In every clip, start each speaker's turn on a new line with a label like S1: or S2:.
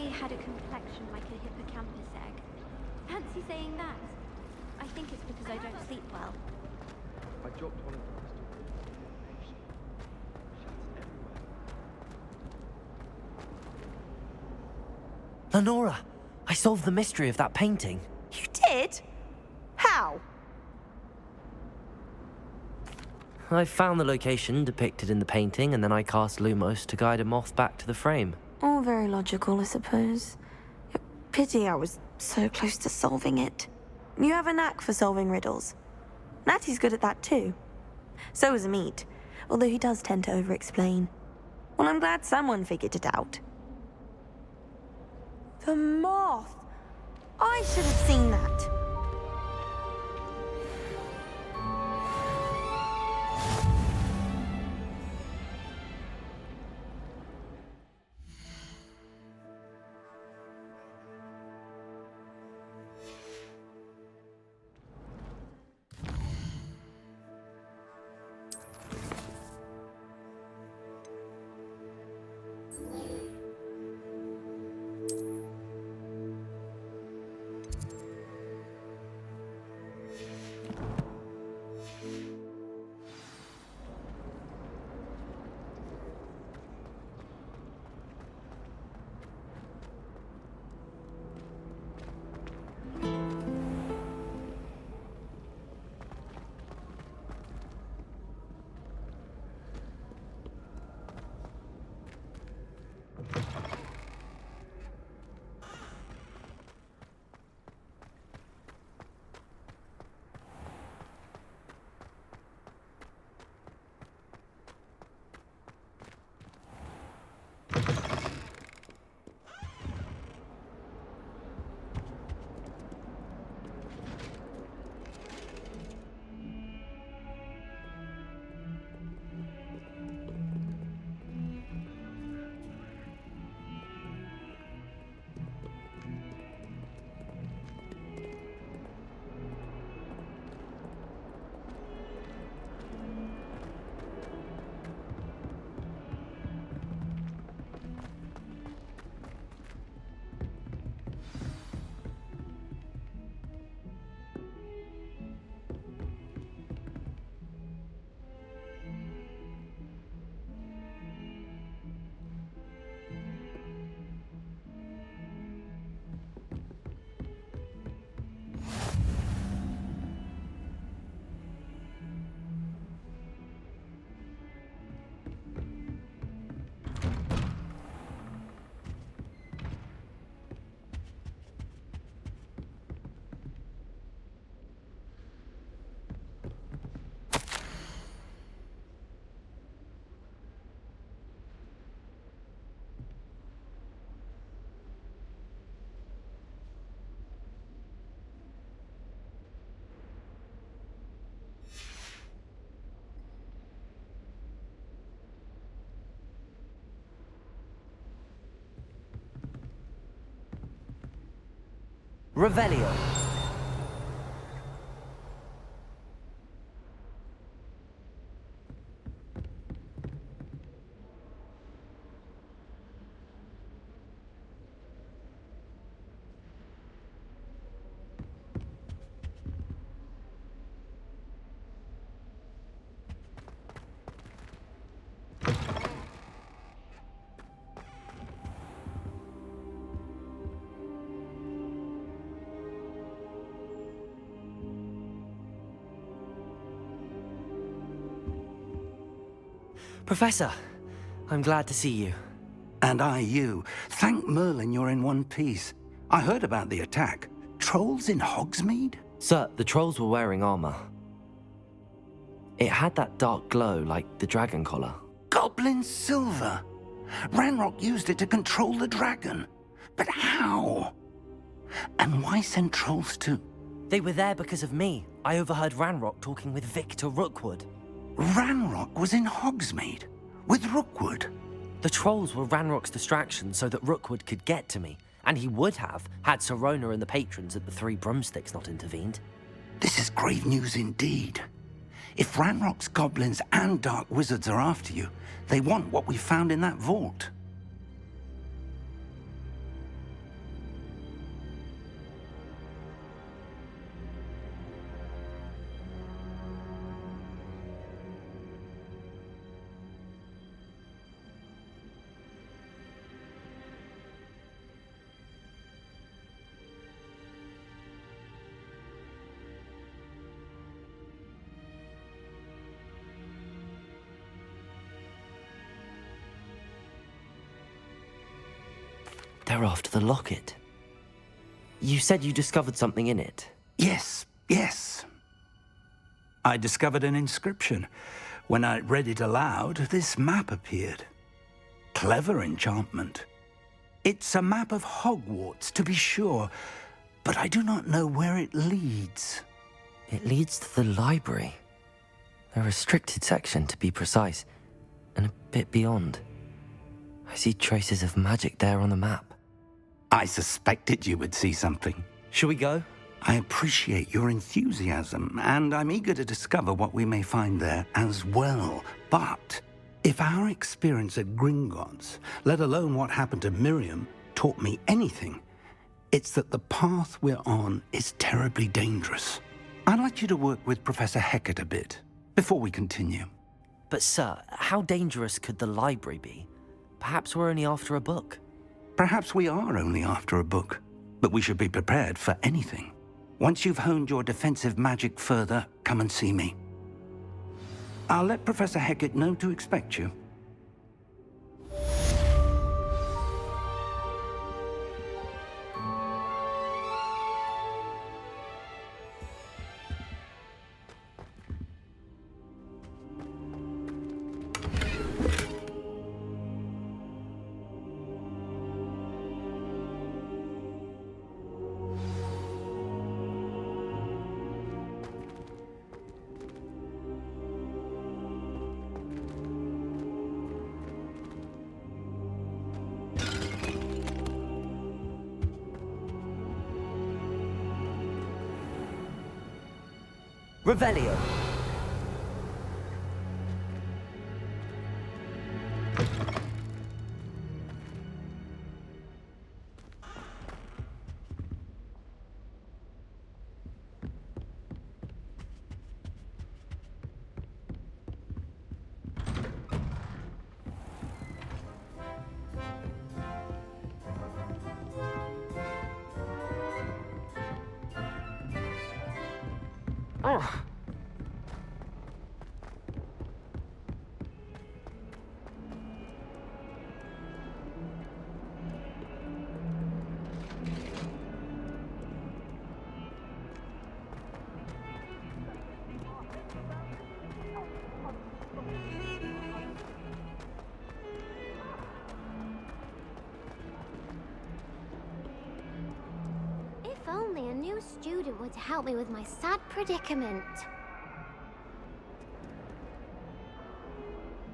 S1: had a complexion like a hippocampus egg. Fancy saying that? I think it's because I don't sleep well.
S2: I dropped one of the crystal shuts everywhere.
S3: Lenora, I solved the mystery of that painting.
S4: You did? How?
S3: I found the location depicted in the painting, and then I cast Lumos to guide a moth back to the frame.
S4: All very logical, I suppose. Pity I was so close to solving it. You have a knack for solving riddles. Natty's good at that too. So is Amit, although he does tend to over-explain. Well, I'm glad someone figured it out. The moth! I should have seen that.
S3: Revelio. Professor, I'm glad to see you.
S5: And I you. Thank Merlin you're in one piece. I heard about the attack. Trolls in Hogsmeade?
S3: Sir, the trolls were wearing armor. It had that dark glow like the dragon collar.
S5: Goblin silver! Ranrock used it to control the dragon. But how? And why send trolls too?
S3: They were there because of me. I overheard Ranrock talking with Victor Rookwood.
S5: Ranrock was in Hogsmeade? With Rookwood?
S3: The trolls were Ranrock's distraction so that Rookwood could get to me, and he would have had Sirona and the patrons at the Three Broomsticks not intervened.
S5: This is grave news indeed. If Ranrock's goblins and dark wizards are after you, they want what we found in that vault.
S3: They're after the locket. You said you discovered something in it.
S5: Yes, yes. I discovered an inscription. When I read it aloud, this map appeared. Clever enchantment. It's a map of Hogwarts, to be sure, but I do not know where it leads.
S3: It leads to the library. A restricted section, to be precise, and a bit beyond. I see traces of magic there on the map.
S5: I suspected you would see something.
S3: Shall we go?
S5: I appreciate your enthusiasm, and I'm eager to discover what we may find there as well. But if our experience at Gringotts, let alone what happened to Miriam, taught me anything, it's that the path we're on is terribly dangerous. I'd like you to work with Professor Hecat a bit before we continue.
S3: But sir, how dangerous could the library be? Perhaps we're only after a book.
S5: Perhaps we are only after a book, but we should be prepared for anything. Once you've honed your defensive magic further, come and see me. I'll let Professor Hecat know to expect you.
S3: Revelio. Oh.
S1: If only a new student were to help me with my sad predicament.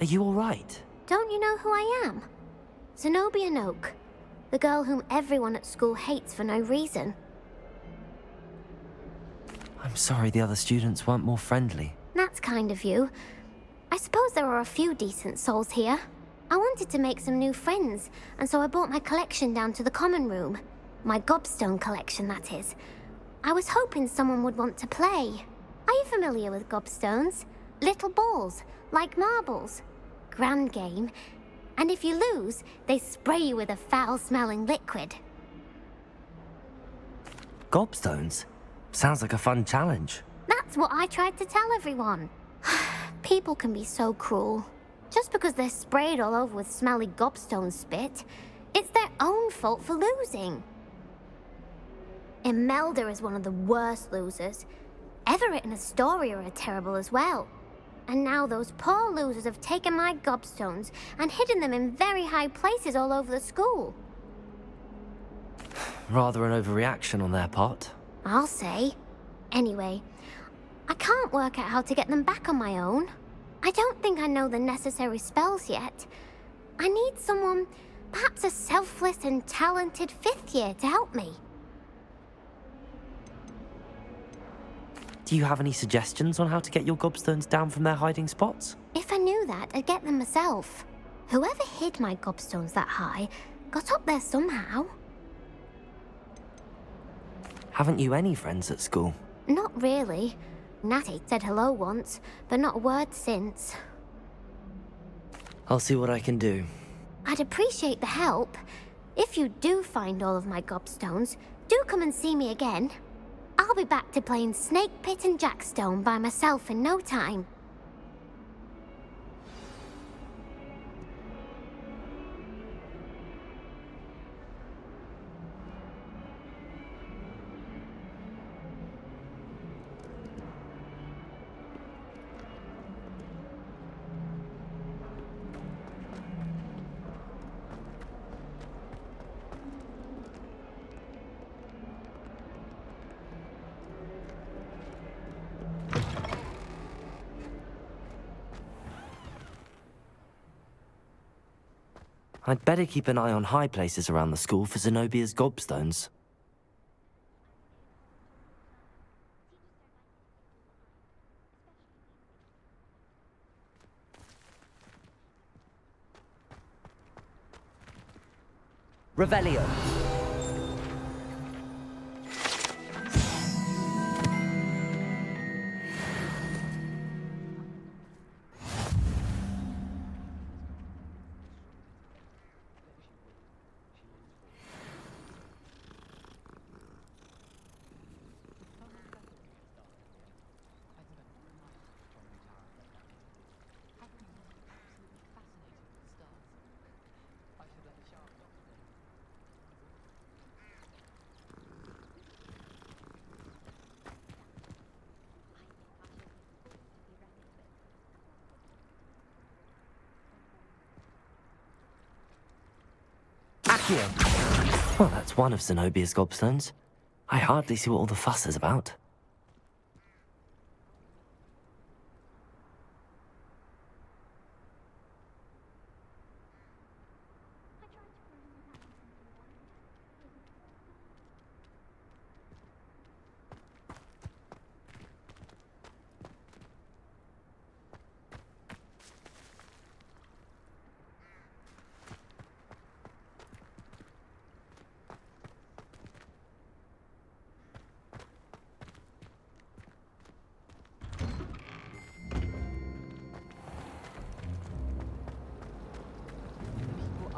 S3: Are you all right?
S1: Don't you know who I am? Zenobia Noak, the girl whom everyone at school hates for no reason.
S3: I'm sorry the other students weren't more friendly.
S1: That's kind of you. I suppose there are a few decent souls here. I wanted to make some new friends, and so I brought my collection down to the common room. My gobstone collection, that is. I was hoping someone would want to play. Are you familiar with gobstones? Little balls, like marbles. Grand game. And if you lose, they spray you with a foul-smelling liquid.
S3: Gobstones? Sounds like a fun challenge.
S1: That's what I tried to tell everyone. People can be so cruel. Just because they're sprayed all over with smelly gobstone spit, it's their own fault for losing. Imelda is one of the worst losers. Everett and Astoria are terrible as well. And now those poor losers have taken my gobstones and hidden them in very high places all over the school.
S3: Rather an overreaction on their part.
S1: I'll say. Anyway, I can't work out how to get them back on my own. I don't think I know the necessary spells yet. I need someone, perhaps a selfless and talented fifth year to help me.
S3: Do you have any suggestions on how to get your gobstones down from their hiding spots?
S1: If I knew that, I'd get them myself. Whoever hid my gobstones that high got up there somehow.
S3: Haven't you any friends at school?
S1: Not really. Natty said hello once, but not a word since.
S3: I'll see what I can do.
S1: I'd appreciate the help. If you do find all of my gobstones, do come and see me again. I'll be back to playing Snake Pit and Jackstone by myself in no time.
S3: I'd better keep an eye on high places around the school for Zenobia's gobstones.
S6: Revelio.
S3: Well, that's one of Zenobia's gobstones. I hardly see what all the fuss is about.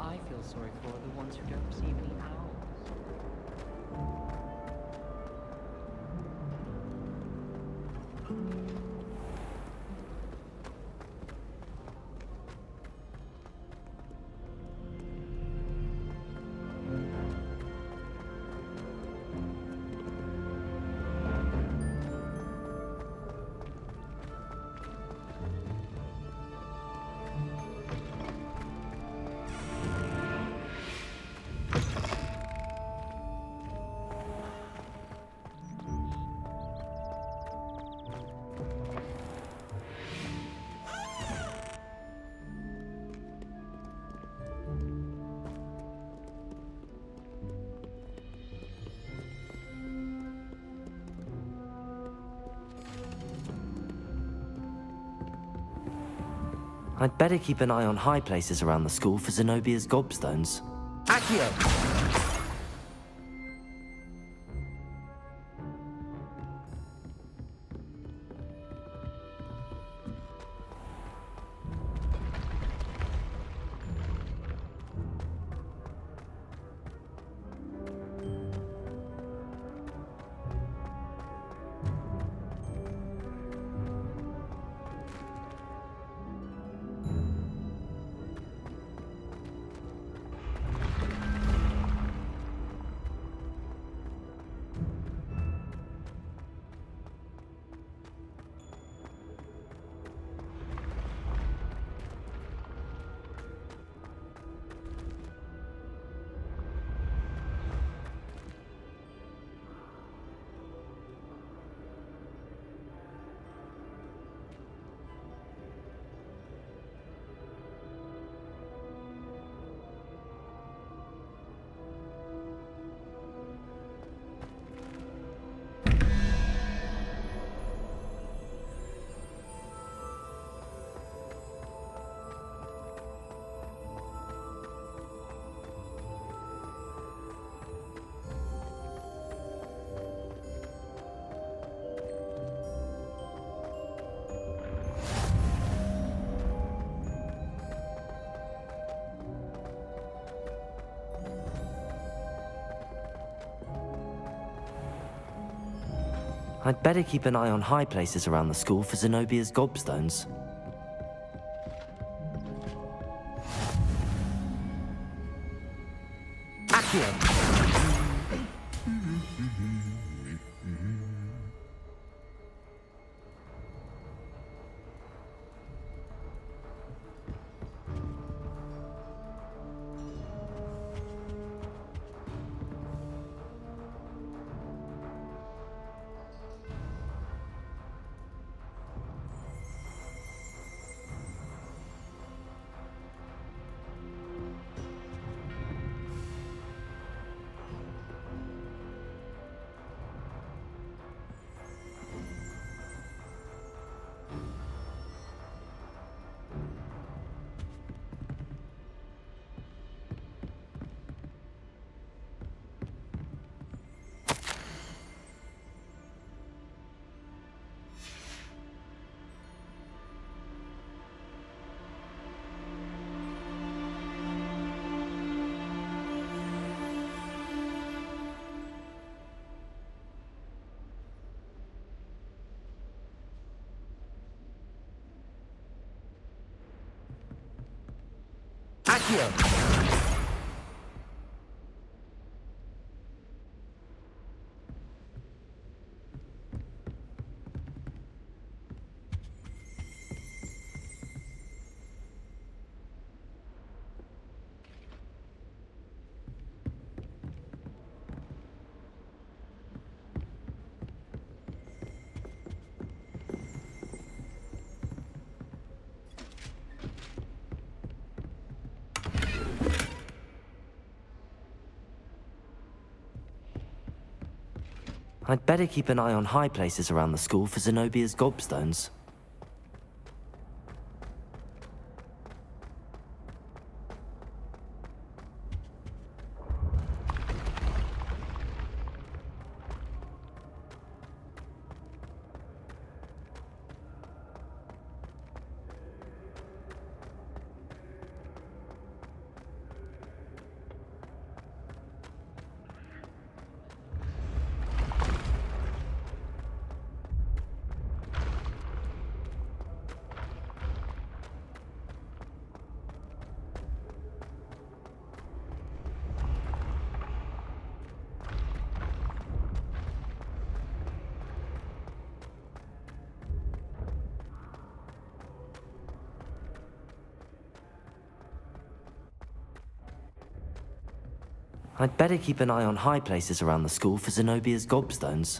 S6: I feel sorry for the ones who don't receive any owls.
S3: I'd better keep an eye on high places around the school for Zenobia's gobstones. I'd better keep an eye on high places around the school for Zenobia's gobstones. Accio! I'd better keep an eye on high places around the school for Zenobia's gobstones. I'd better keep an eye on high places around the school for Zenobia's gobstones.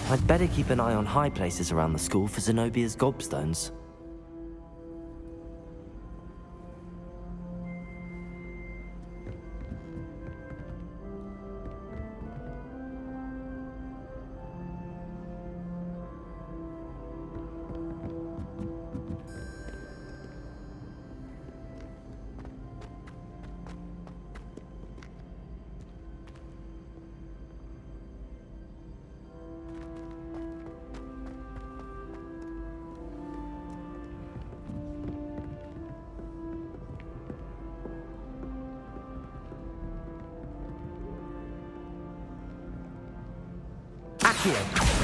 S3: I'd better keep an eye on high places around the school for Zenobia's gobstones. Accio!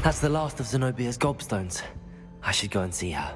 S3: That's the last of Zenobia's gobstones. I should go and see her.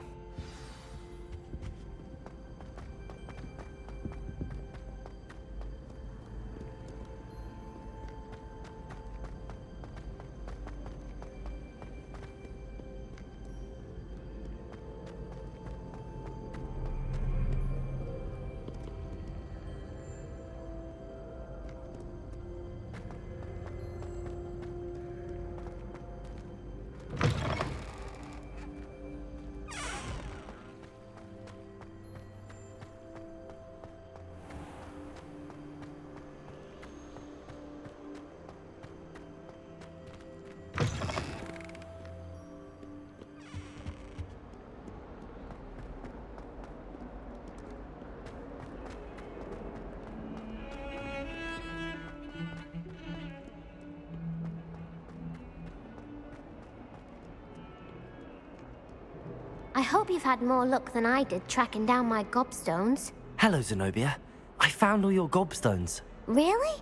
S1: I hope you've had more luck than I did tracking down my gobstones.
S3: Hello, Zenobia. I found all your gobstones.
S1: Really?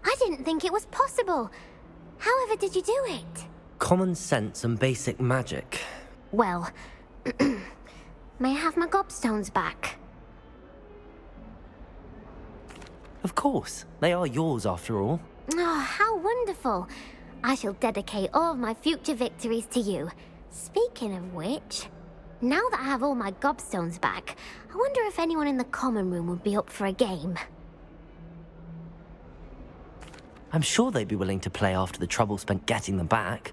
S1: I didn't think it was possible. However did you do it?
S3: Common sense and basic magic.
S1: Well, may I have my gobstones back?
S3: Of course. They are yours after all.
S1: Oh, how wonderful. I shall dedicate all of my future victories to you. Speaking of which, now that I have all my gobstones back, I wonder if anyone in the common room would be up for a game.
S3: I'm sure they'd be willing to play after the trouble spent getting them back.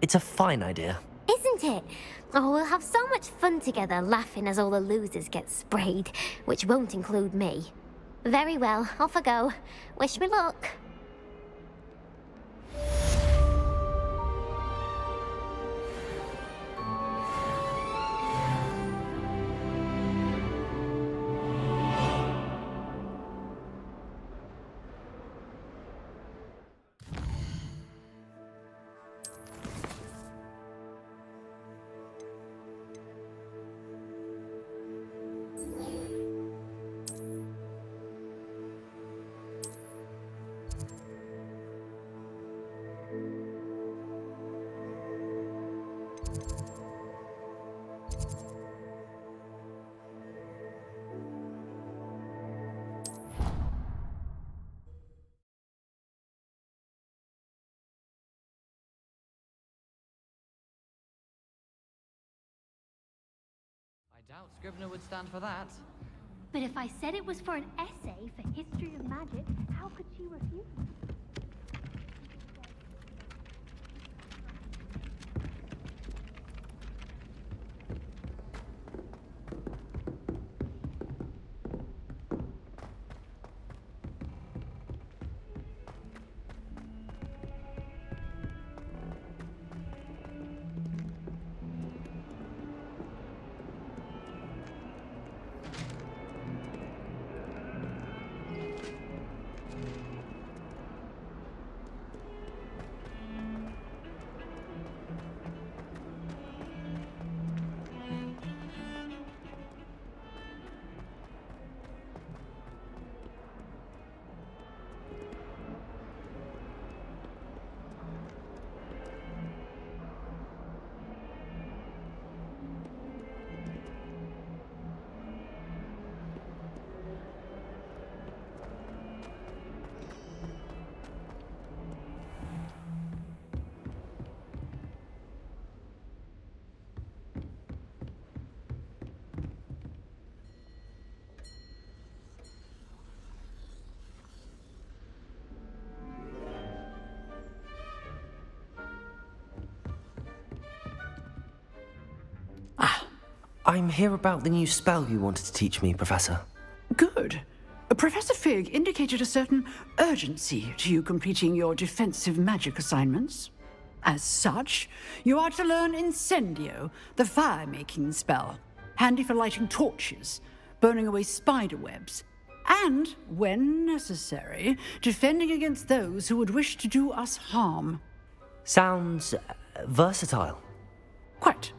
S3: It's a fine idea.
S1: Isn't it? Oh, we'll have so much fun together laughing as all the losers get sprayed, which won't include me. Very well, off I go. Wish me luck.
S6: I doubt Scrivener would stand for that.
S1: But if I said it was for an essay for history of magic, how could she refuse?
S3: I'm here about the new spell you wanted to teach me, Professor.
S7: Good. Professor Fig indicated a certain urgency to you completing your defensive magic assignments. As such, you are to learn Incendio, the fire-making spell, handy for lighting torches, burning away spider webs, and, when necessary, defending against those who would wish to do us harm.
S3: Sounds versatile.
S7: Quite.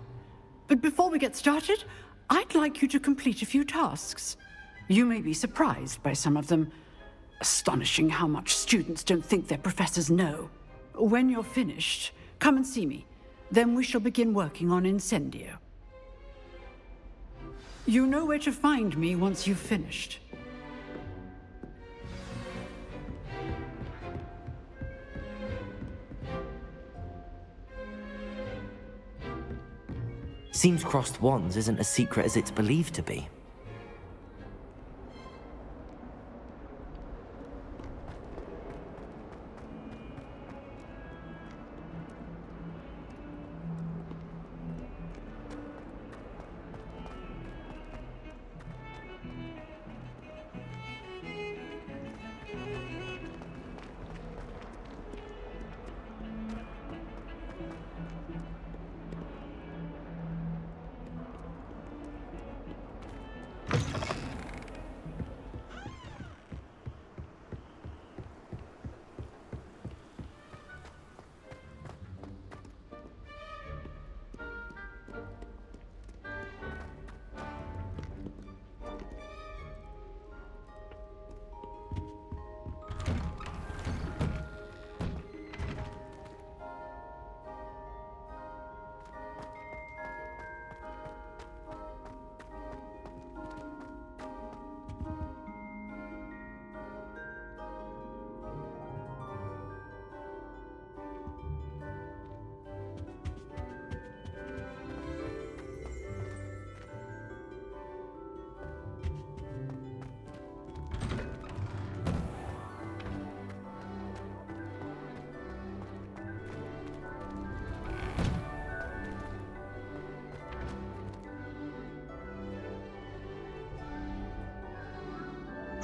S7: But before we get started, I'd like you to complete a few tasks. You may be surprised by some of them. Astonishing how much students don't think their professors know. When you're finished, come and see me. Then we shall begin working on Incendio. You know where to find me once you've finished.
S3: Seems crossed wands isn't as secret as it's believed to be.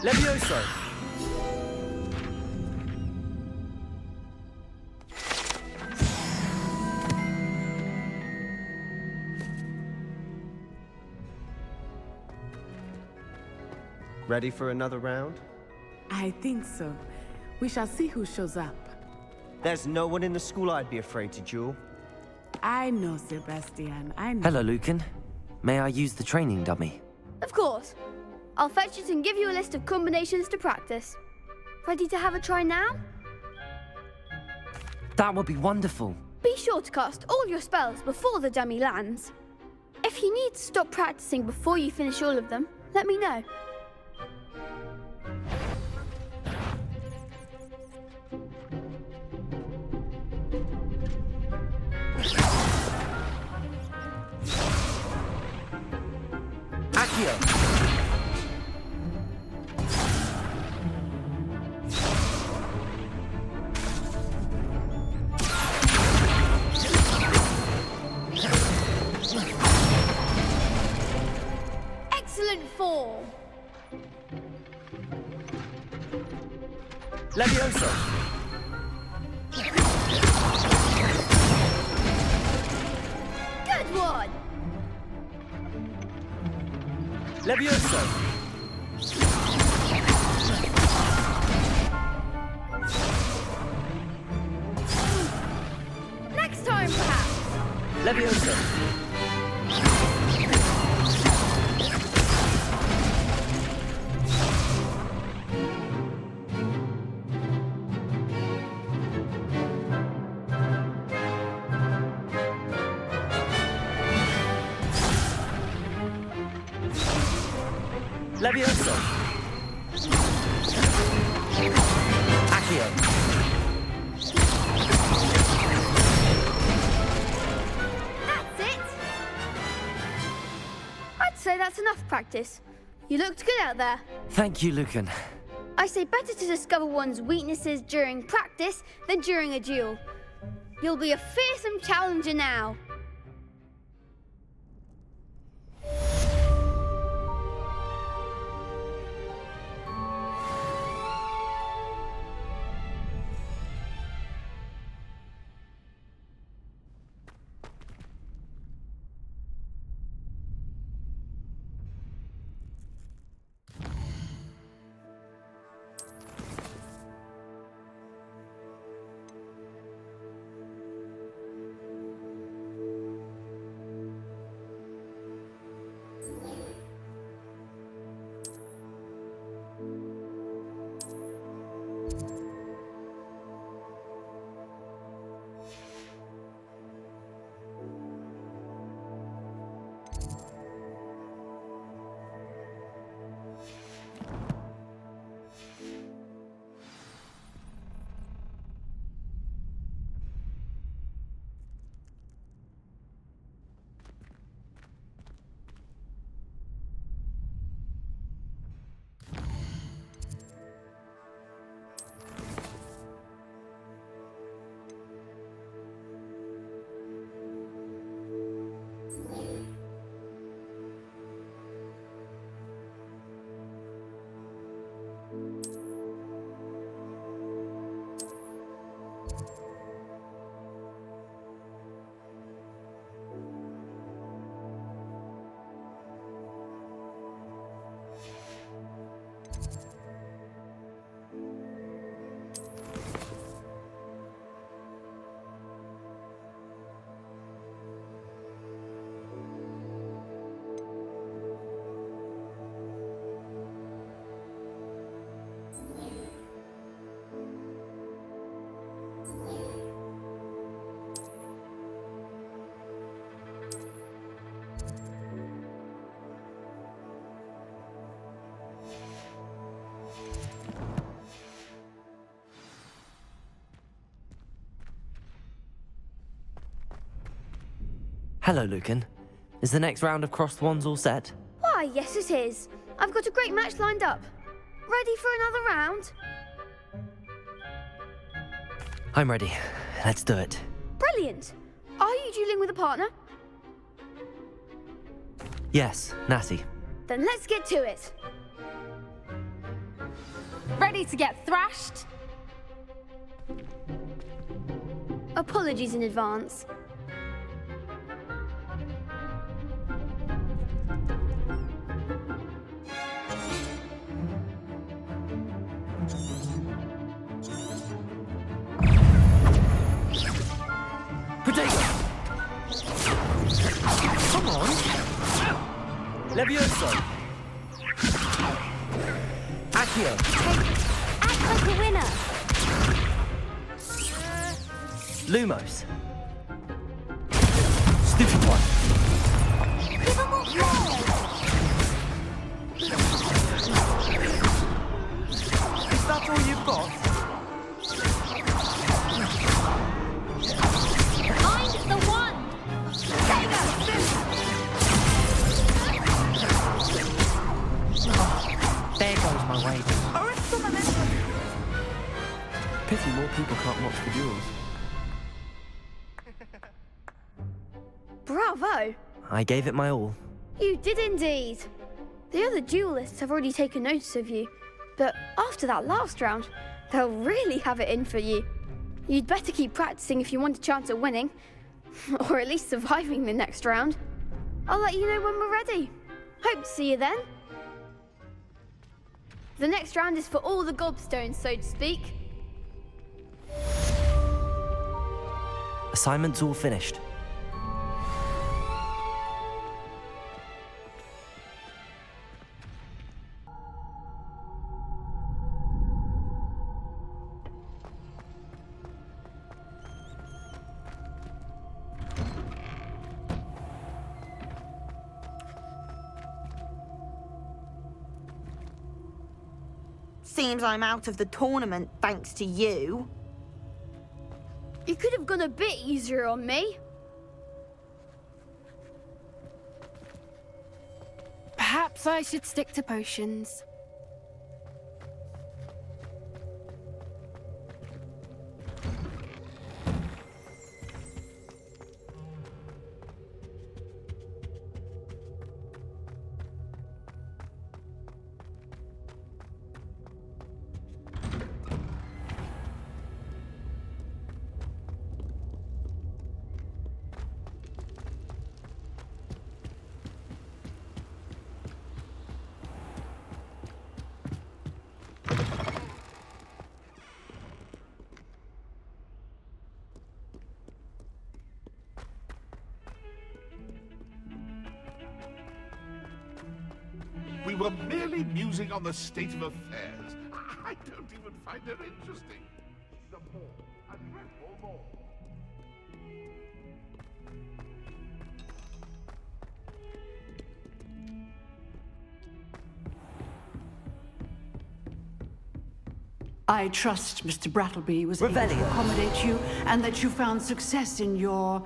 S8: Levioso! Ready for another round?
S9: I think so. We shall see who shows up.
S8: There's no one in the school I'd be afraid to duel.
S9: I know, Sebastian. I know.
S3: Hello, Lucan. May I use the training dummy?
S10: Of course. I'll fetch it and give you a list of combinations to practice. Ready to have a try now?
S3: That would be wonderful.
S10: Be sure to cast all your spells before the dummy lands. If you need to stop practicing before you finish all of them, let me know.
S8: Accio!
S10: Excellent form!
S8: Levioso!
S10: Good one!
S8: Levioso!
S10: Next time, perhaps!
S8: Levioso! Levioso! Accio!
S10: That's it! I'd say that's enough practice. You looked good out there.
S3: Thank you, Lucan.
S10: I say better to discover one's weaknesses during practice than during a duel. You'll be a fearsome challenger now.
S3: Hello, Lucan. Is the next round of crossed wands all set?
S10: Why, yes it is. I've got a great match lined up. Ready for another round?
S3: I'm ready. Let's do it.
S10: Brilliant. Are you dueling with a partner?
S3: Yes, Natty.
S10: Then let's get to it.
S11: Ready to get thrashed?
S10: Apologies in advance.
S8: Protego! Come on! Levioso! Accio!
S1: Act like a winner.
S8: Lumos! Stupid one!
S1: Give 'em all flowers.
S8: Is that all you've got?
S1: Find the one.
S3: There goes my way.
S2: Pity more people can't watch the duels.
S10: Bravo!
S3: I gave it my all.
S10: You did indeed. The other duelists have already taken notice of you, but after that last round, they'll really have it in for you. You'd better keep practicing if you want a chance at winning, or at least surviving the next round. I'll let you know when we're ready. Hope to see you then. The next round is for all the gobstones, so to speak.
S3: Assignment's all finished.
S4: Seems I'm out of the tournament thanks to you.
S10: You could have gone a bit easier on me.
S11: Perhaps I should stick to potions.
S12: We were merely musing on the state of affairs. I don't even find it interesting. The more, a dreadful more.
S7: I trust Mr. Brattleby was able
S8: Revelio.
S7: to accommodate you and that you found success in your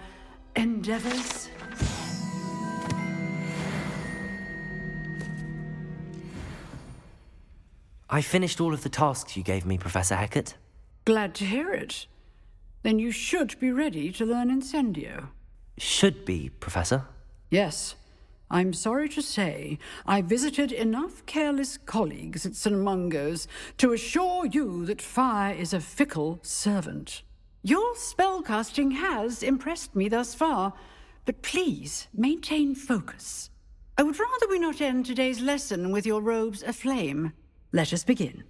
S7: endeavors.
S3: I finished all of the tasks you gave me, Professor Hecat.
S7: Glad to hear it. Then you should be ready to learn Incendio.
S3: Should be, Professor.
S7: Yes. I'm sorry to say, I visited enough careless colleagues at St. Mungo's to assure you that fire is a fickle servant. Your spellcasting has impressed me thus far, but please maintain focus. I would rather we not end today's lesson with your robes aflame. Let us begin.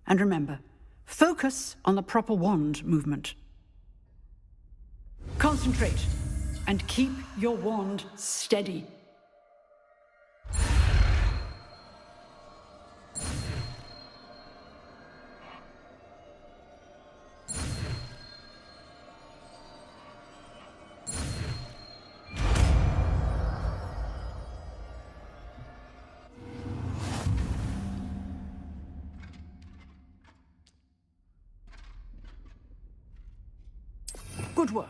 S7: And remember, focus on the proper wand movement. Concentrate and keep your wand steady. Good work.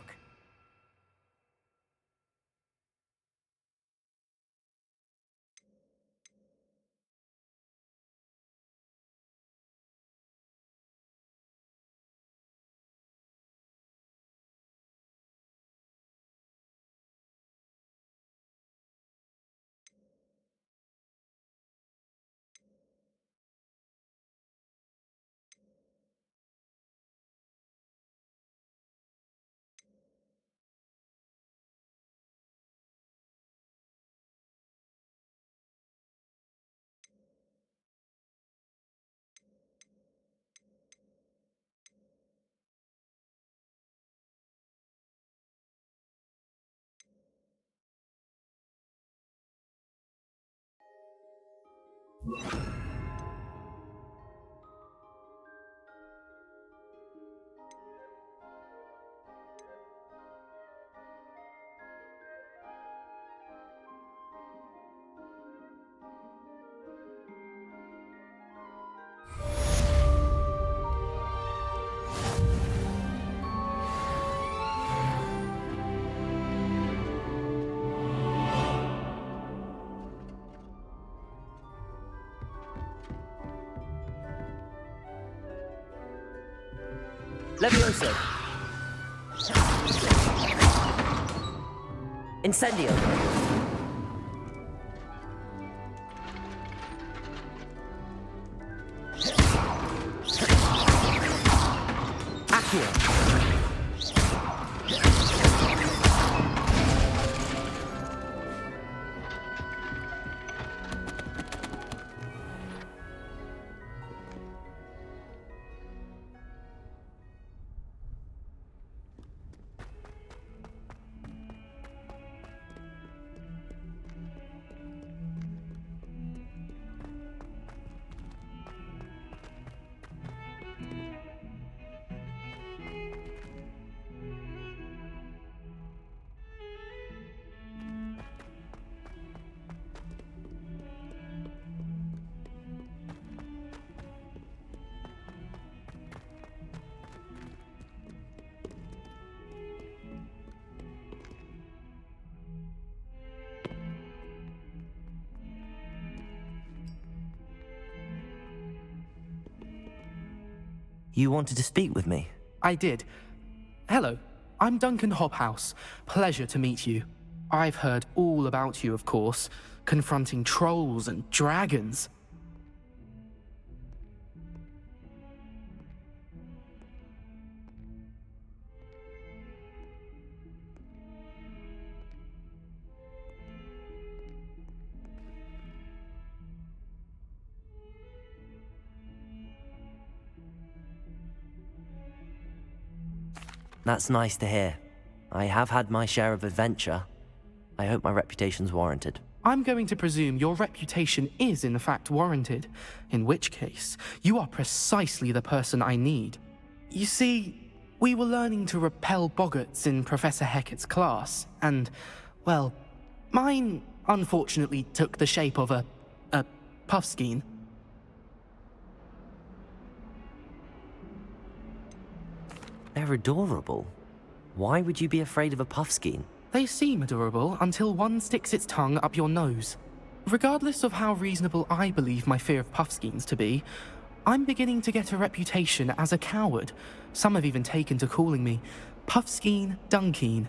S3: Levioso! Incendio! Accio! You wanted to speak with me?
S2: I did. Hello, I'm Duncan Hobhouse. Pleasure to meet you. I've heard all about you, of course, confronting trolls and dragons.
S3: That's nice to hear. I have had my share of adventure. I hope my reputation's warranted.
S2: I'm going to presume your reputation is in fact warranted, in which case, you are precisely the person I need. You see, we were learning to repel boggarts in Professor Hecat's class, and, well, mine unfortunately took the shape of a puffskein.
S3: They're adorable. Why would you be afraid of a puffskein?
S2: They seem adorable until one sticks its tongue up your nose. Regardless of how reasonable I believe my fear of puffskeins to be, I'm beginning to get a reputation as a coward. Some have even taken to calling me Puffskein Dunkeen.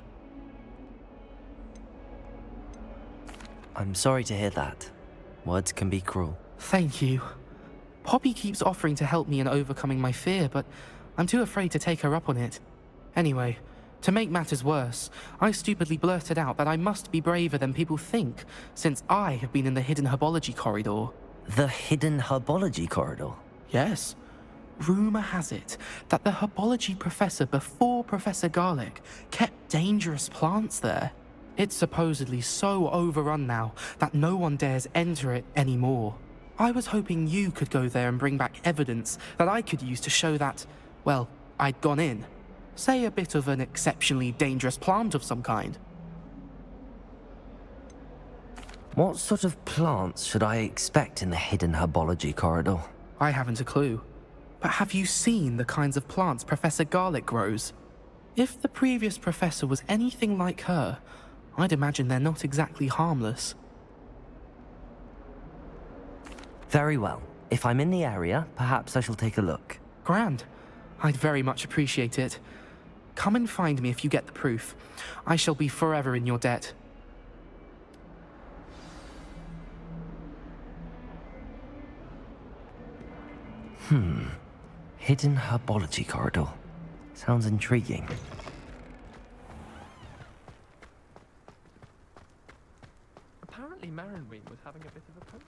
S3: I'm sorry to hear that. Words can be cruel.
S2: Thank you. Poppy keeps offering to help me in overcoming my fear, but I'm too afraid to take her up on it. Anyway, to make matters worse, I stupidly blurted out that I must be braver than people think, since I have been in the hidden herbology corridor.
S3: The hidden herbology corridor?
S2: Yes. Rumour has it that the herbology professor before Professor Garlic kept dangerous plants there. It's supposedly so overrun now that no one dares enter it anymore. I was hoping you could go there and bring back evidence that I could use to show that, well, I'd gone in. Say a bit of an exceptionally dangerous plant of some kind.
S3: What sort of plants should I expect in the hidden herbology corridor?
S2: I haven't a clue. But have you seen the kinds of plants Professor Garlic grows? If the previous professor was anything like her, I'd imagine they're not exactly harmless.
S3: Very well. If I'm in the area, perhaps I shall take a look.
S2: Grand. I'd very much appreciate it. Come and find me if you get the proof. I shall be forever in your debt.
S3: Hidden herbology corridor. Sounds intriguing.
S6: Apparently Marinween was having a bit of a poke.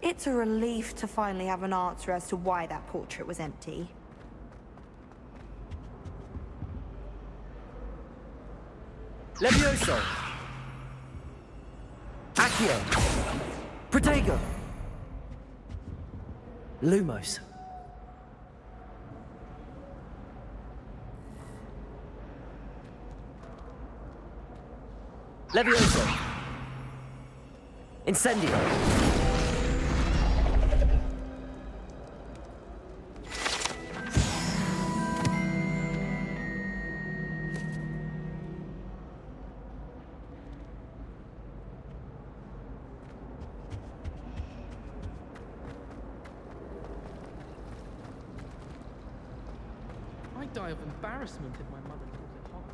S4: It's a relief to finally have an answer as to why that portrait was empty.
S3: Levioso! Accio! Protego! Lumos. Levioso! Incendio!
S2: I'd die of embarrassment if my mother calls it hot.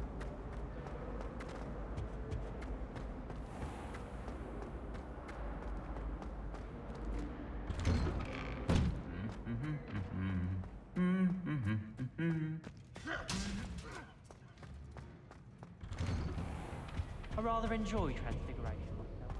S6: I rather enjoy transfiguration myself.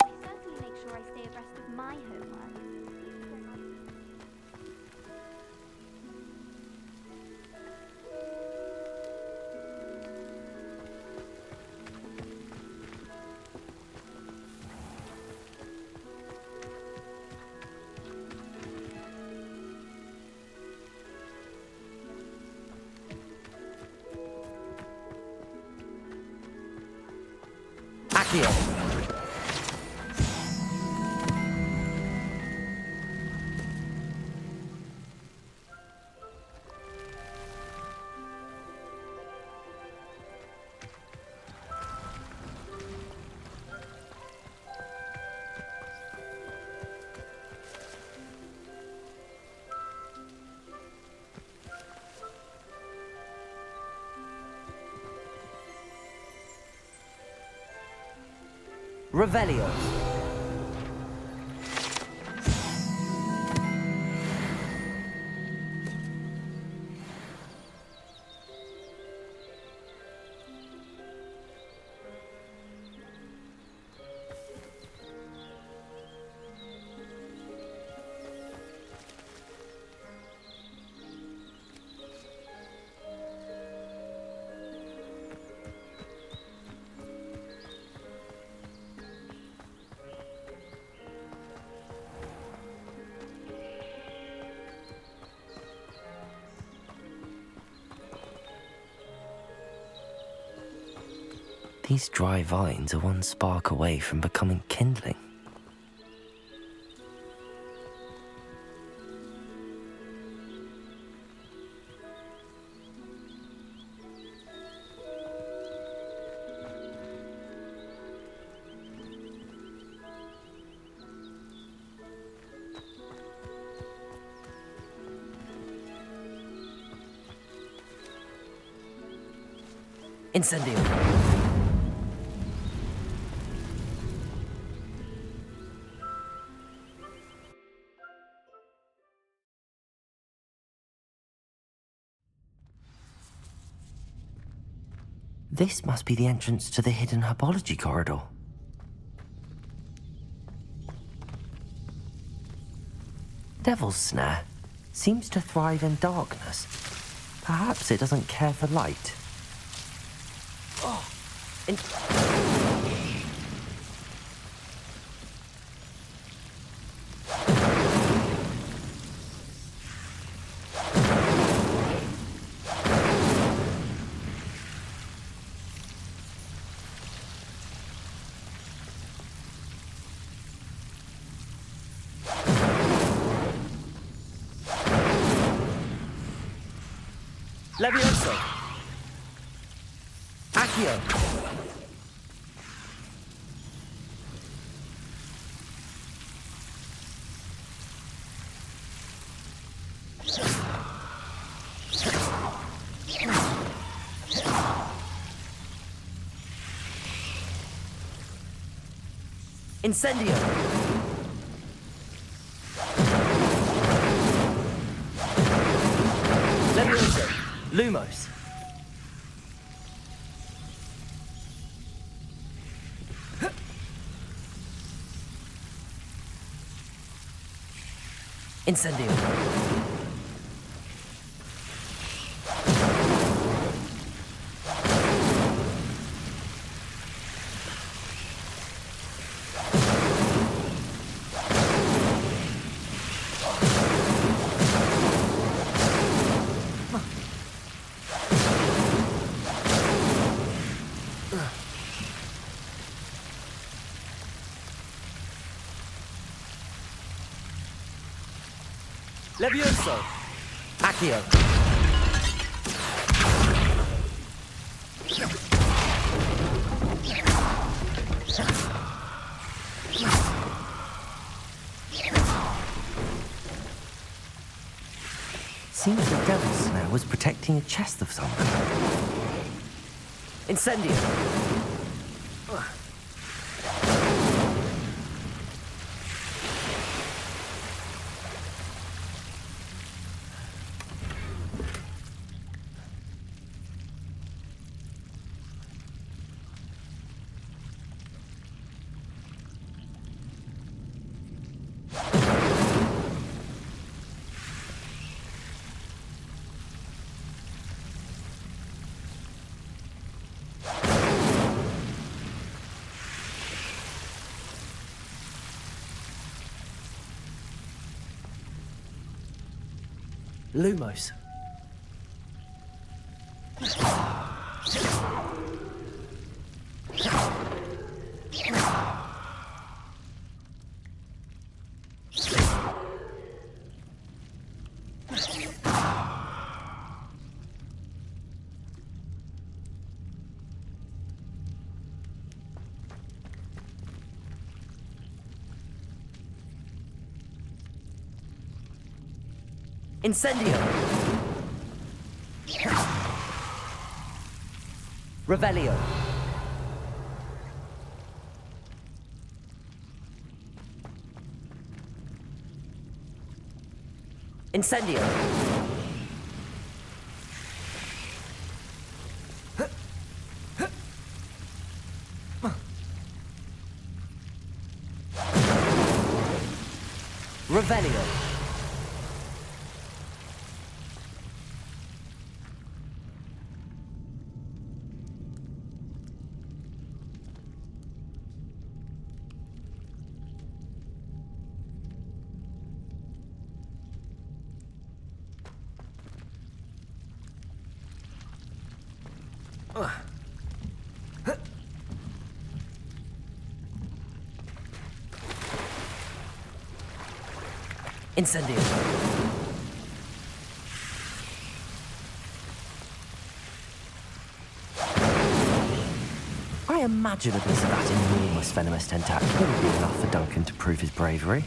S1: I certainly make sure I stay abreast of my homework.
S3: Accio! Revelio. These dry vines are one spark away from becoming kindling. Incendio! This must be the entrance to the hidden herbology corridor. Devil's Snare seems to thrive in darkness. Perhaps it doesn't care for light. Oh, Levioso! Accio! Incendio! Levioso! Lumos! Incendio.
S8: Levioso!
S3: Accio. Seems the devil snare was protecting a chest of some kind. Incendio. Lumos. Incendio. Revelio. Incendio. Revelio. Incendio. I imagine a piece of that enormous venomous tentacle would be enough for Duncan to prove his bravery.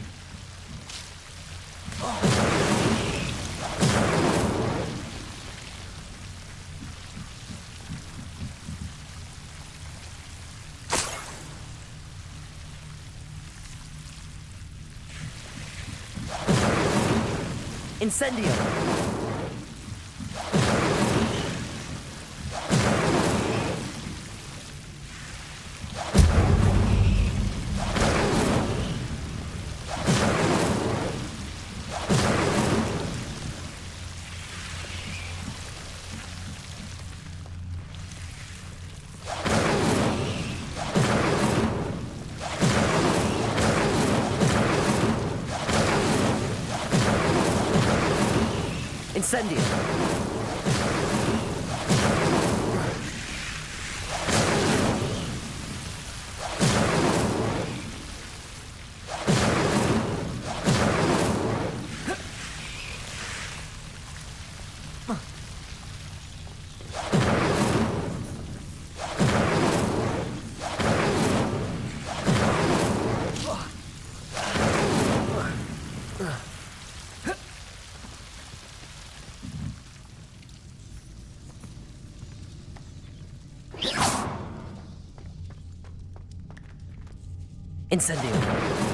S3: Incendio! Incendio! Incendio!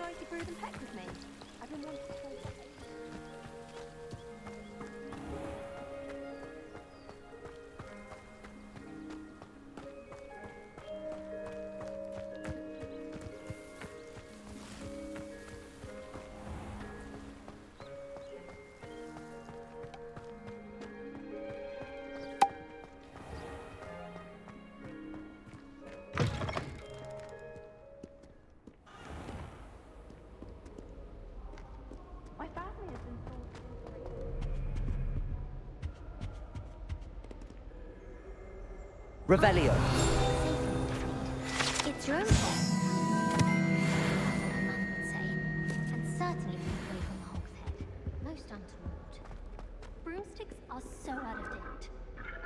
S4: minority brood and peck with me? I've been wanting to... My family has been
S3: Revelio.
S1: It's your own fault. Mother would say, and certainly keep away from the Hog's Head. Most untoward. Broomsticks are so out of date.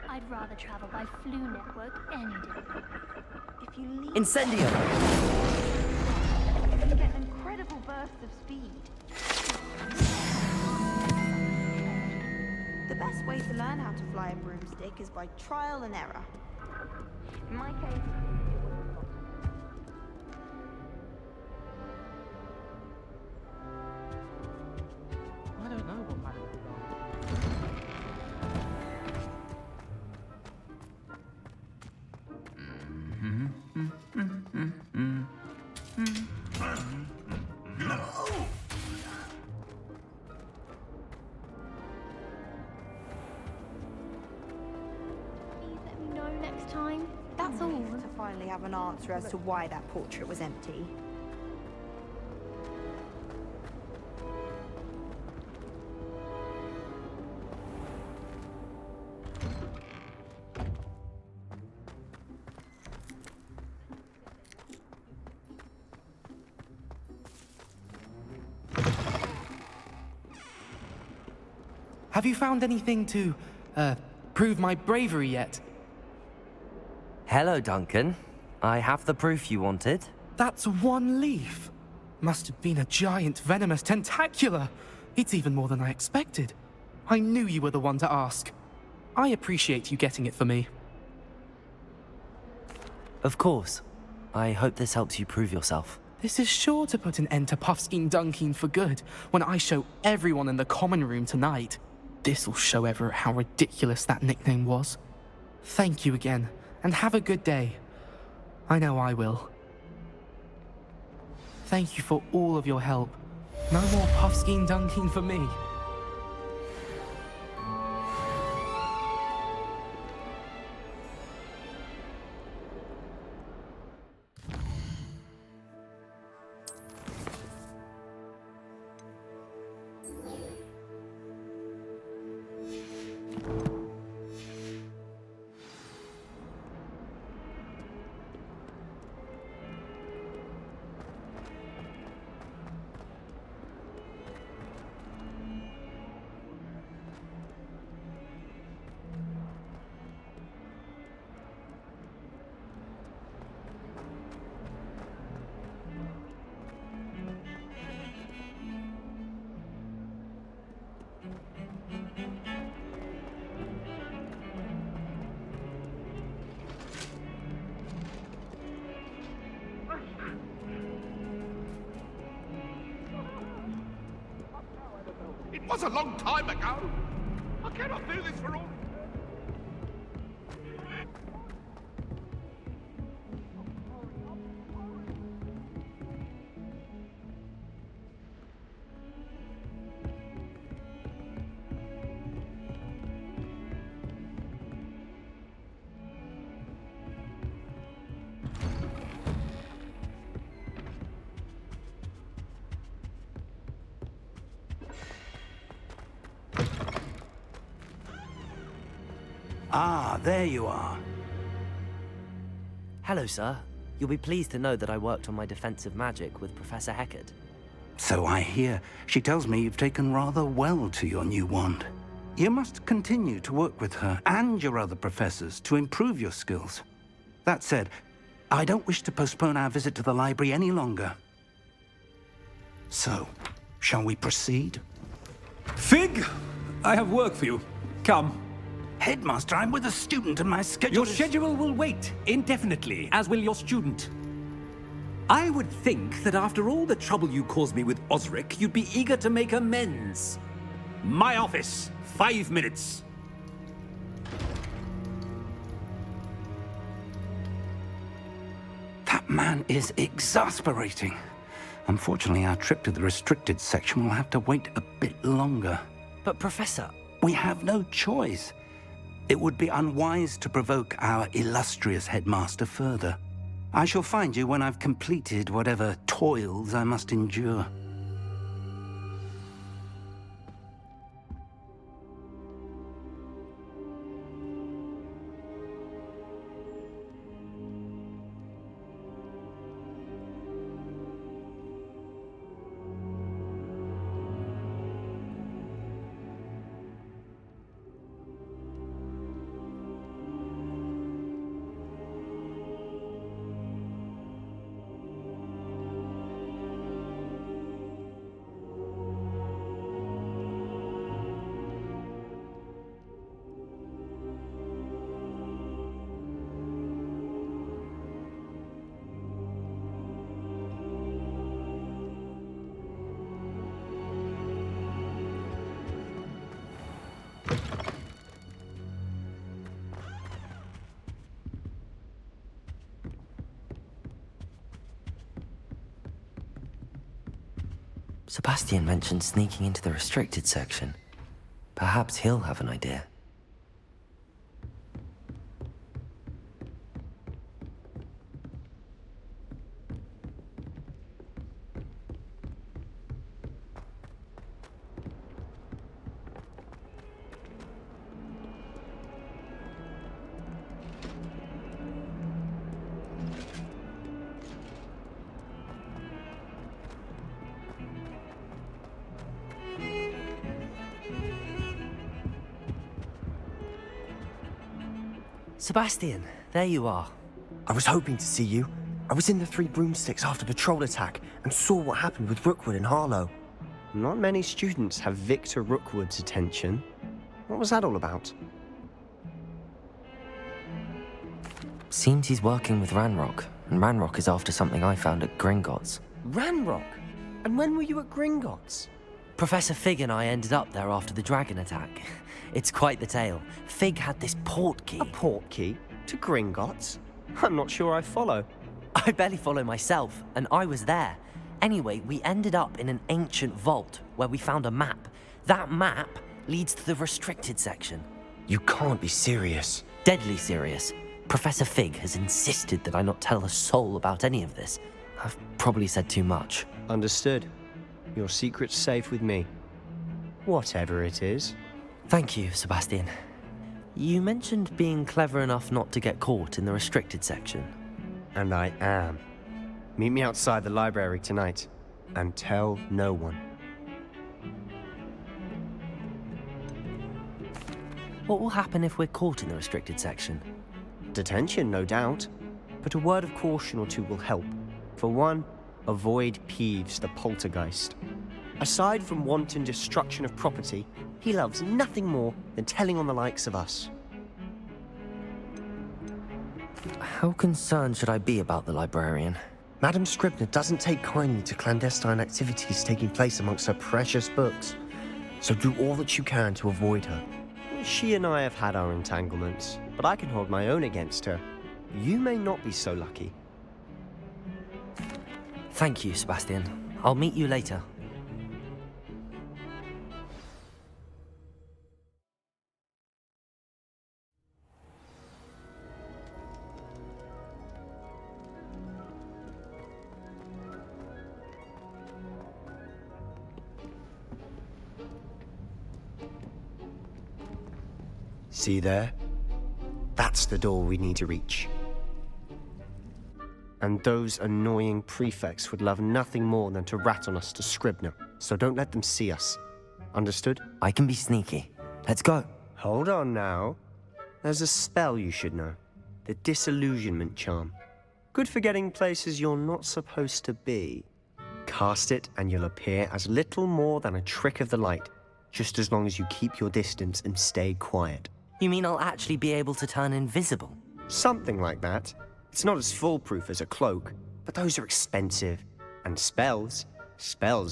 S1: I'd rather travel by Flu Network any day.
S4: If you leave...
S3: Incendio!
S4: you get an incredible burst of speed. The best way to learn how to fly a broomstick is by trial and error. In my case, it was a lot.
S2: I don't know what matter.
S1: Please let me know next time. That's all.
S4: To finally have an answer as to why that portrait was empty.
S2: Have you found anything to, prove my bravery yet?
S3: Hello, Duncan. I have the proof you wanted.
S2: That's one leaf. Must have been a giant venomous tentacula. It's even more than I expected. I knew you were the one to ask. I appreciate you getting it for me.
S3: Of course. I hope this helps you prove yourself.
S2: This is sure to put an end to Puffskein Dunkeen for good when I show everyone in the common room tonight. This'll show Everett how ridiculous that nickname was. Thank you again, and have a good day. I know I will. Thank you for all of your help. No more Puffskein Dunkeen for me.
S12: It was a long time ago. I cannot do this for all.
S5: Ah, there you are.
S3: Hello, sir. You'll be pleased to know that I worked on my defensive magic with Professor Heckard.
S5: So I hear. She tells me you've taken rather well to your new wand. You must continue to work with her and your other professors to improve your skills. That said, I don't wish to postpone our visit to the library any longer. So, shall we proceed?
S13: Fig, I have work for you. Come.
S5: Headmaster, I'm with a student and my schedule
S13: Your schedule will wait indefinitely, as will your student. I would think that after all the trouble you caused me with Osric, you'd be eager to make amends. My office, 5 minutes.
S5: That man is exasperating. Unfortunately, our trip to the restricted section will have to wait a bit longer.
S3: But Professor...
S5: We have no choice. It would be unwise to provoke our illustrious headmaster further. I shall find you when I've completed whatever toils I must endure.
S3: Sebastian mentioned sneaking into the restricted section. Perhaps he'll have an idea. Sebastian, there you are.
S8: I was hoping to see you. I was in the Three Broomsticks after the troll attack and saw what happened with Rookwood and Harlow.
S14: Not many students have Victor Rookwood's attention. What was that all about?
S3: Seems he's working with Ranrock, and Ranrock is after something I found at Gringotts.
S14: Ranrock? And when were you at Gringotts?
S3: Professor Fig and I ended up there after the dragon attack. It's quite the tale. Fig had this portkey.
S14: A portkey? To Gringotts? I'm not sure I follow.
S3: I barely follow myself, and I was there. Anyway, we ended up in an ancient vault where we found a map. That map leads to the restricted section.
S8: You can't be serious.
S3: Deadly serious. Professor Fig has insisted that I not tell a soul about any of this. I've probably said too much.
S14: Understood. Your secret's safe with me. Whatever it is.
S3: Thank you, Sebastian. You mentioned being clever enough not to get caught in the restricted section.
S14: And I am. Meet me outside the library tonight, and tell no one.
S3: What will happen if we're caught in the restricted section?
S14: Detention, no doubt. But a word of caution or two will help. For one, avoid Peeves the poltergeist. Aside from wanton destruction of property, he loves nothing more than telling on the likes of us.
S3: How concerned should I be about the librarian?
S8: Madame Scribner doesn't take kindly to clandestine activities taking place amongst her precious books. So do all that you can to avoid her.
S14: She and I have had our entanglements, but I can hold my own against her. You may not be so lucky.
S3: Thank you, Sebastian. I'll meet you later.
S14: See there? That's the door we need to reach. And those annoying prefects would love nothing more than to rat on us to Scribner, so don't let them see us. Understood?
S3: I can be sneaky. Let's go.
S14: Hold on now. There's a spell you should know. The Disillusionment Charm. Good for getting places you're not supposed to be. Cast it and you'll appear as little more than a trick of the light, just as long as you keep your distance and stay quiet.
S3: You mean I'll actually be able to turn invisible?
S14: Something like that. It's not as foolproof as a cloak, but those are expensive. And spells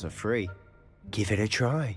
S14: are free. Give it a try.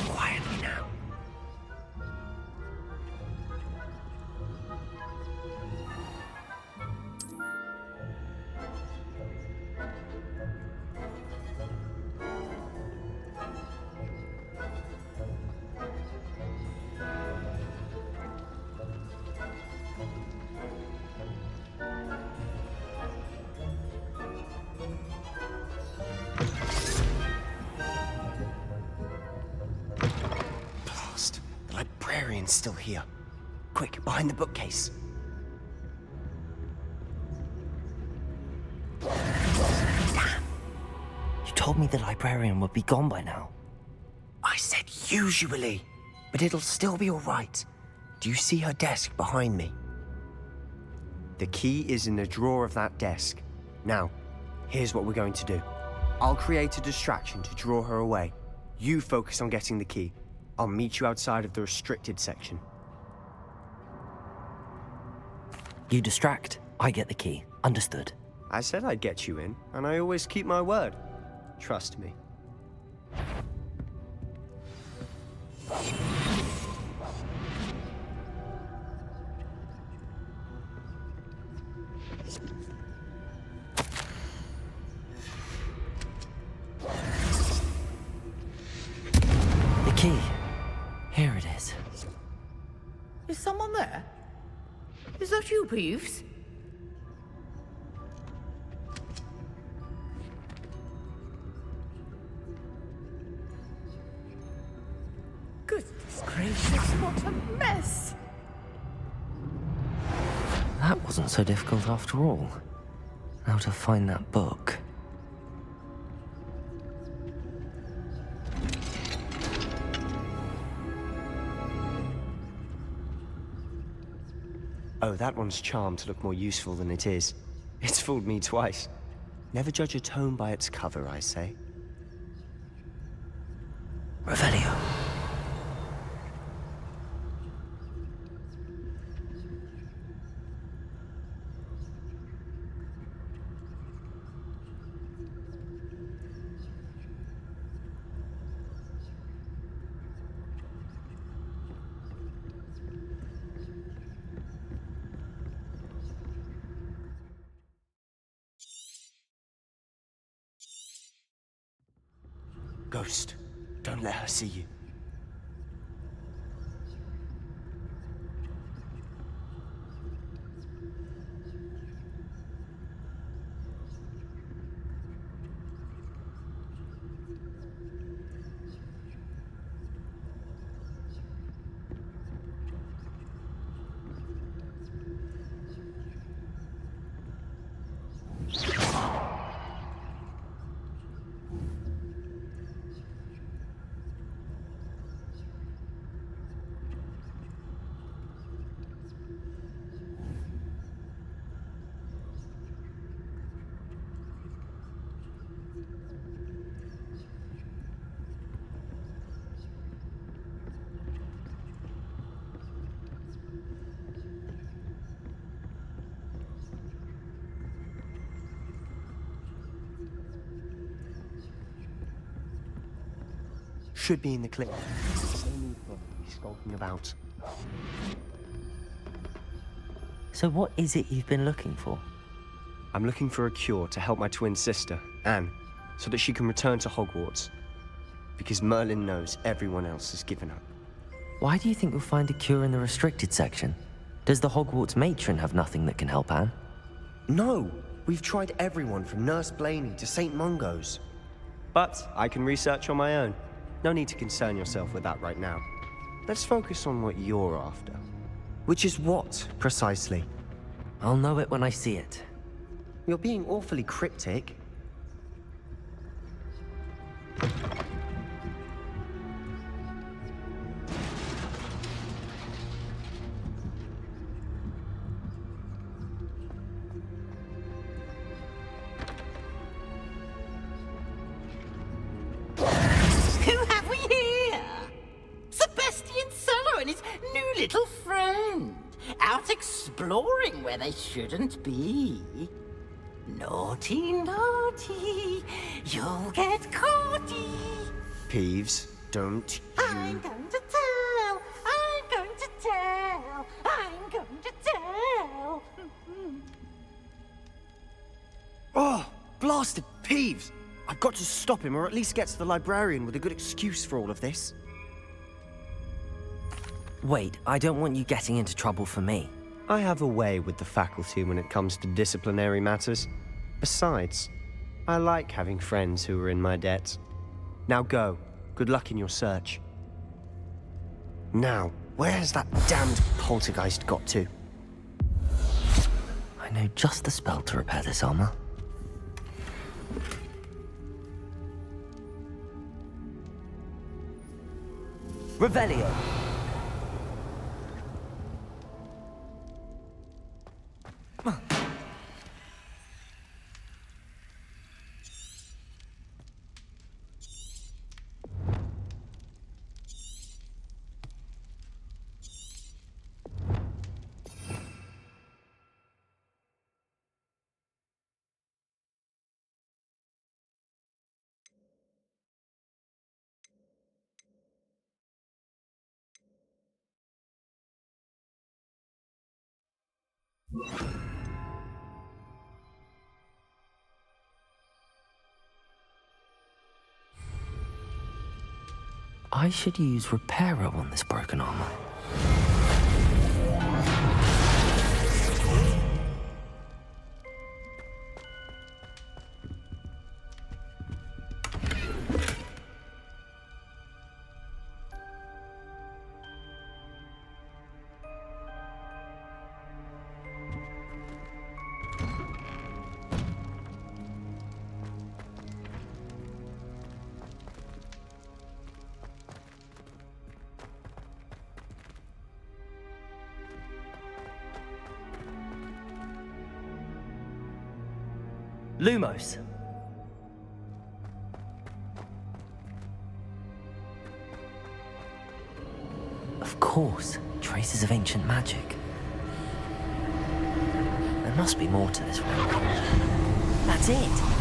S14: Quietly now. Blast! The librarian's still here. Quick, behind the bookcase.
S3: Damn! You told me the librarian would be gone by now.
S14: I said usually, but it'll still be all right. Do you see her desk behind me? The key is in the drawer of that desk. Now, here's what we're going to do. I'll create a distraction to draw her away. You focus on getting the key. I'll meet you outside of the restricted section.
S3: You distract, I get the key. Understood.
S14: I said I'd get you in, and I always keep my word. Trust me.
S3: The key. Here it is.
S9: Is someone there? Is that you, Peeves? Goodness gracious, what a mess!
S3: That wasn't so difficult after all. Now to find that book.
S14: Oh, that one's charmed to look more useful than it is. It's fooled me twice. Never judge a tome by its cover, I say.
S3: Revelio.
S14: Ghost, don't let her see you. Should be in the clear. No need for her to be skulking about.
S3: So what is it you've been looking for?
S14: I'm looking for a cure to help my twin sister, Anne, so that she can return to Hogwarts. Because Merlin knows everyone else has given up.
S3: Why do you think you'll find a cure in the restricted section? Does the Hogwarts matron have nothing that can help Anne?
S8: No! We've tried everyone from Nurse Blaney to St. Mungo's.
S14: But I can research on my own. No need to concern yourself with that right now. Let's focus on what you're after.
S8: Which is what, precisely?
S3: I'll know it when I see it.
S8: You're being awfully cryptic.
S9: Who have we here? Sebastian Cello and his new little friend. Out exploring where they shouldn't be. Naughty, naughty. You'll get caughty.
S14: Peeves, don't
S9: I'm going to tell. I'm going to tell. I'm going to tell.
S14: Oh, blasted Peeves! I've got to stop him, or at least get to the librarian with a good excuse for all of this.
S3: Wait, I don't want you getting into trouble for me.
S14: I have a way with the faculty when it comes to disciplinary matters. Besides, I like having friends who are in my debt. Now go. Good luck in your search. Now, where has that damned poltergeist got to?
S3: I know just the spell to repair this armor. Revelio! I should use Reparo on this broken armor. Lumos. Of course, traces of ancient magic. There must be more to this room. That's it!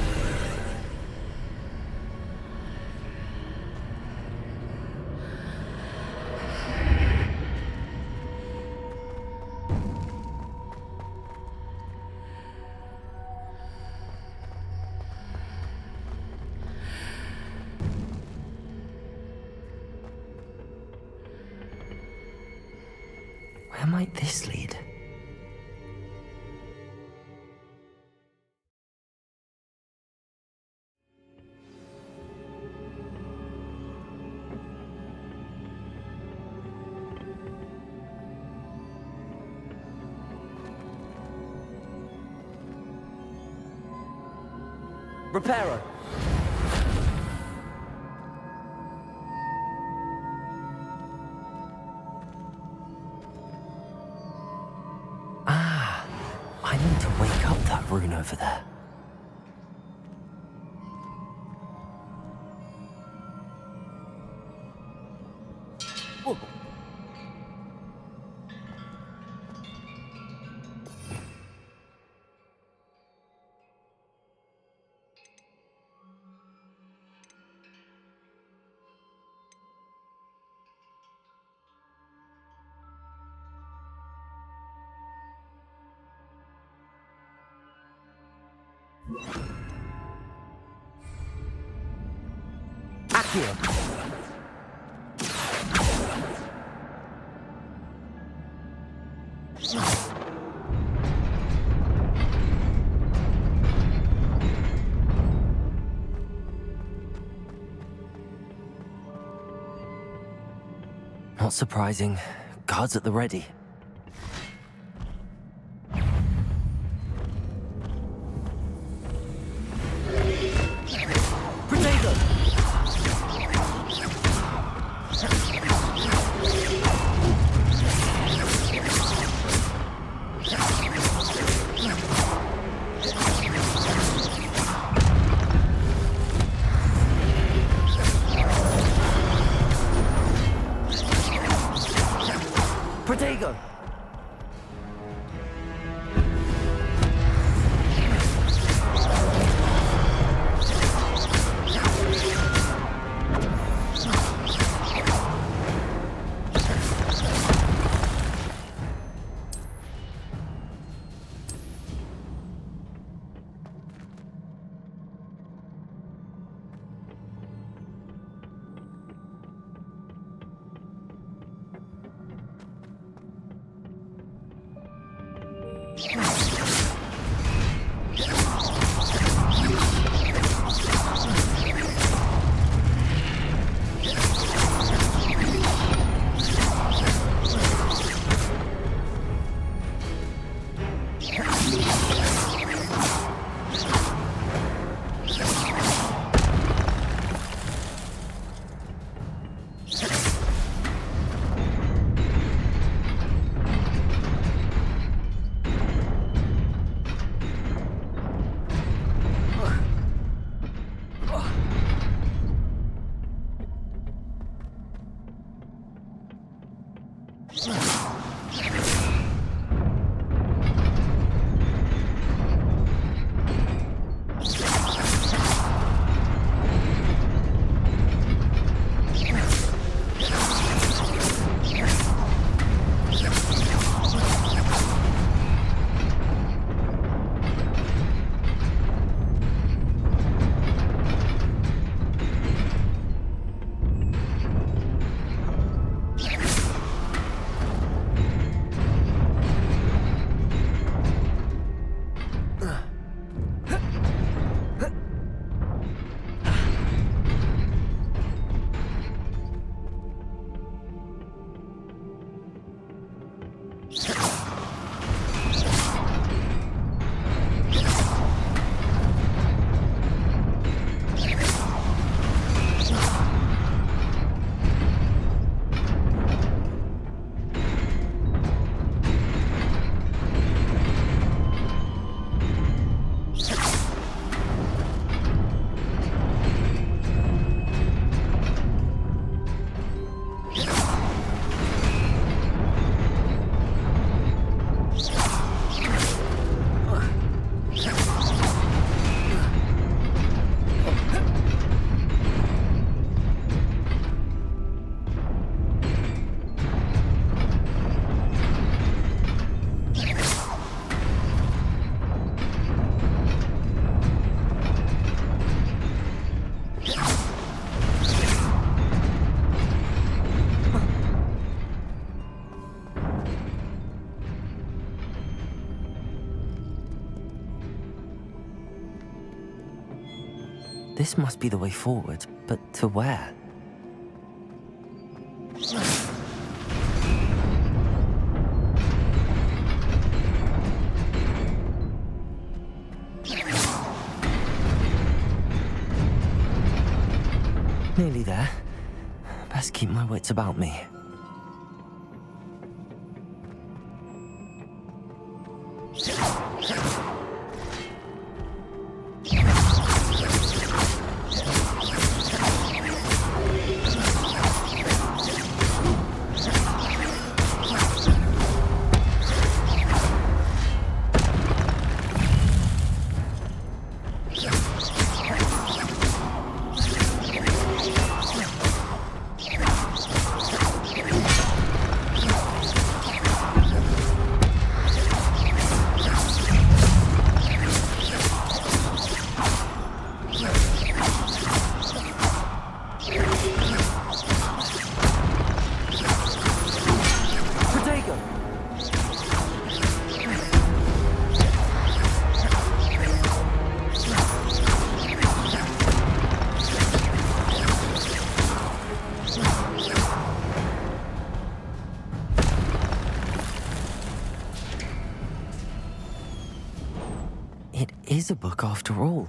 S3: Where might this lead? Reparo. I need to wake up that rune over there. Whoa. Accio! Not surprising. Guards at the ready. Protego! This must be the way forward, but to where? Nearly there. Best keep my wits about me. is a book after all.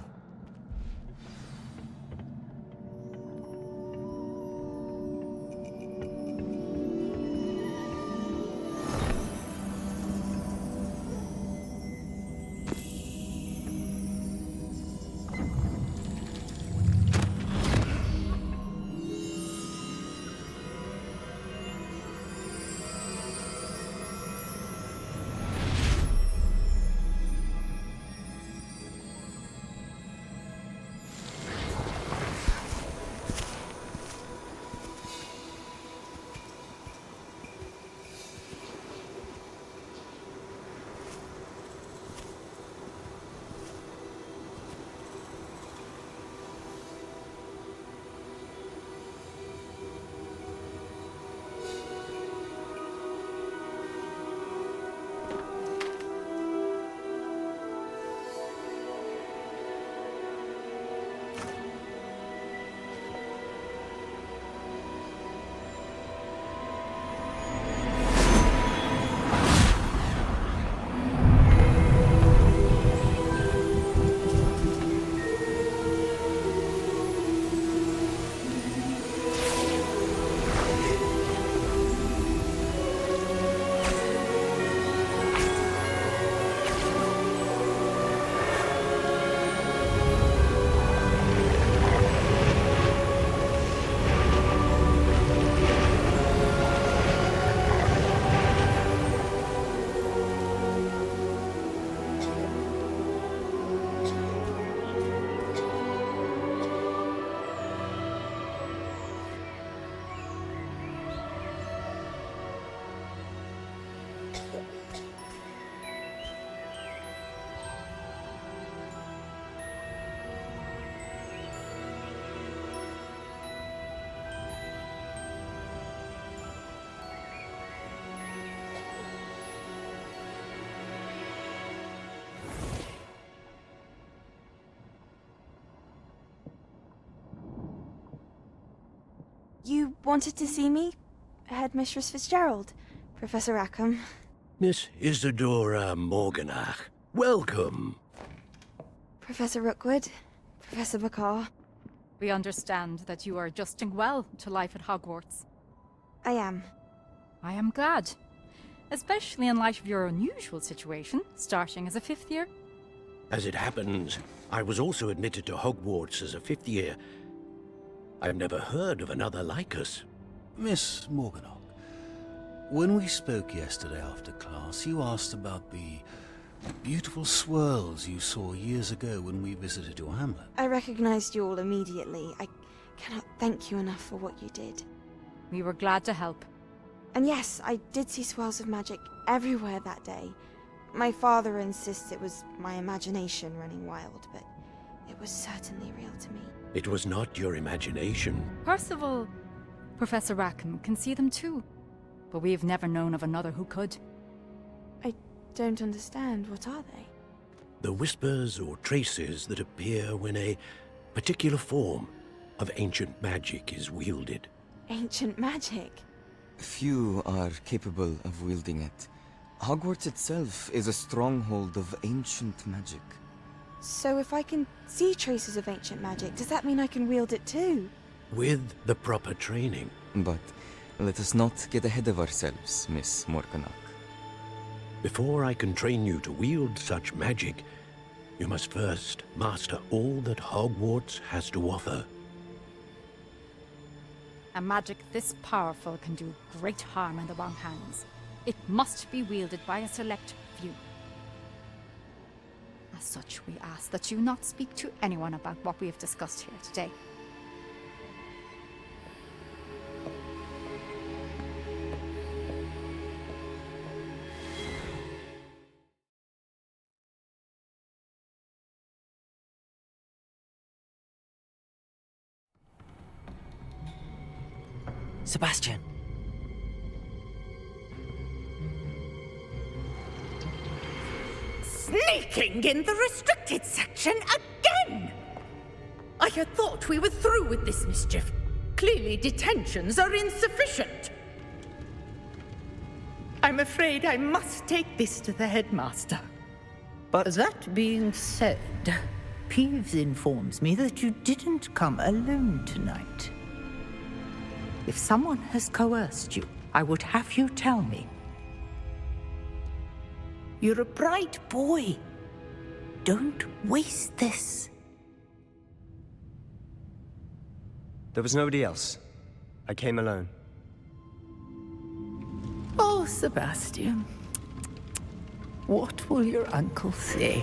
S4: You wanted to see me? Headmistress Fitzgerald, Professor Rackham.
S15: Miss Isadora Morganach, welcome.
S4: Professor Rookwood, Professor Bakar.
S16: We understand that you are adjusting well to life at Hogwarts.
S4: I am.
S16: I am glad. Especially in light of your unusual situation, starting as a 5th year.
S15: As it happens, I was also admitted to Hogwarts as a 5th year. I've never heard of another like us.
S17: Miss Morganach, when we spoke yesterday after class, you asked about the beautiful swirls you saw years ago when we visited your hamlet.
S4: I recognized you all immediately. I cannot thank you enough for what you did.
S16: We were glad to help.
S4: And yes, I did see swirls of magic everywhere that day. My father insists it was my imagination running wild, but it was certainly real to me.
S15: It was not your imagination.
S16: Percival, Professor Rackham can see them too. But we've never known of another who could.
S4: I don't understand. What are they?
S15: The whispers or traces that appear when a particular form of ancient magic is wielded.
S4: Ancient magic?
S18: Few are capable of wielding it. Hogwarts itself is a stronghold of ancient magic.
S4: So if I can see traces of ancient magic, does that mean I can wield it too?
S15: With the proper training.
S18: But let us not get ahead of ourselves, Miss Morganach.
S15: Before I can train you to wield such magic, you must first master all that Hogwarts has to offer.
S16: A magic this powerful can do great harm in the wrong hands. It must be wielded by a select few. As such, we ask that you not speak to anyone about what we have discussed here today.
S3: Sebastian!
S19: Sneaking in the restricted section again! I had thought we were through with this mischief. Clearly detentions are insufficient. I'm afraid I must take this to the headmaster.
S14: But
S19: that being said, Peeves informs me that you didn't come alone tonight. If someone has coerced you, I would have you tell me. You're a bright boy. Don't waste this.
S14: there was nobody else. I came alone.
S19: Oh, Sebastian. What will your uncle say?